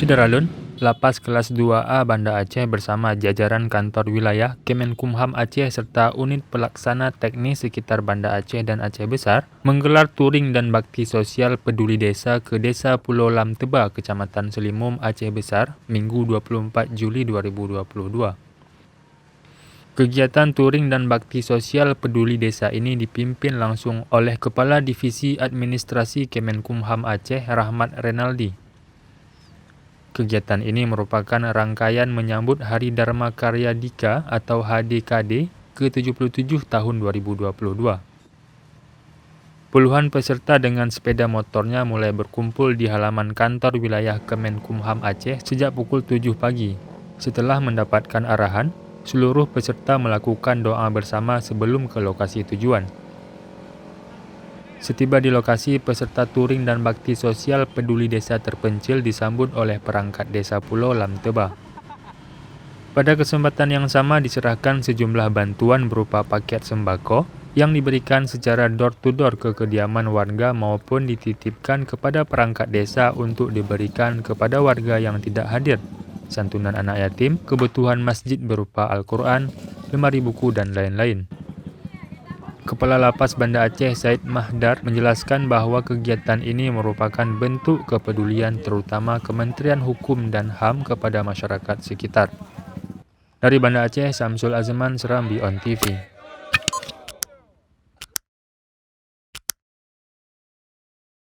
Syederalun, Lapas Kelas 2A Banda Aceh bersama jajaran kantor wilayah Kemenkumham Aceh serta unit pelaksana teknis sekitar Banda Aceh dan Aceh Besar menggelar touring dan bakti sosial peduli desa ke Desa Pulau Lam Teba, Kecamatan Selimum, Aceh Besar, Minggu 24 Juli 2022. Kegiatan touring dan bakti sosial peduli desa ini dipimpin langsung oleh Kepala Divisi Administrasi Kemenkumham Aceh, Rahmat Renaldi. Kegiatan ini merupakan rangkaian menyambut Hari Dharma Karya Dika atau HDKD ke-77 tahun 2022. Puluhan peserta dengan sepeda motornya mulai berkumpul di halaman kantor wilayah Kemenkumham Aceh sejak pukul 7 pagi. Setelah mendapatkan arahan, seluruh peserta melakukan doa bersama sebelum ke lokasi tujuan. Setiba di lokasi, peserta touring dan bakti sosial peduli desa terpencil disambut oleh perangkat desa Pulau Lam Teba. Pada kesempatan yang sama diserahkan sejumlah bantuan berupa paket sembako yang diberikan secara door-to-door ke kediaman warga maupun dititipkan kepada perangkat desa untuk diberikan kepada warga yang tidak hadir. Santunan anak yatim, kebutuhan masjid berupa Al-Quran, lemari buku, dan lain-lain. Kepala Lapas Banda Aceh Said Mahdar menjelaskan bahwa kegiatan ini merupakan bentuk kepedulian terutama Kementerian Hukum dan HAM kepada masyarakat sekitar. Dari Banda Aceh, Samsul Azman, Serambi On TV.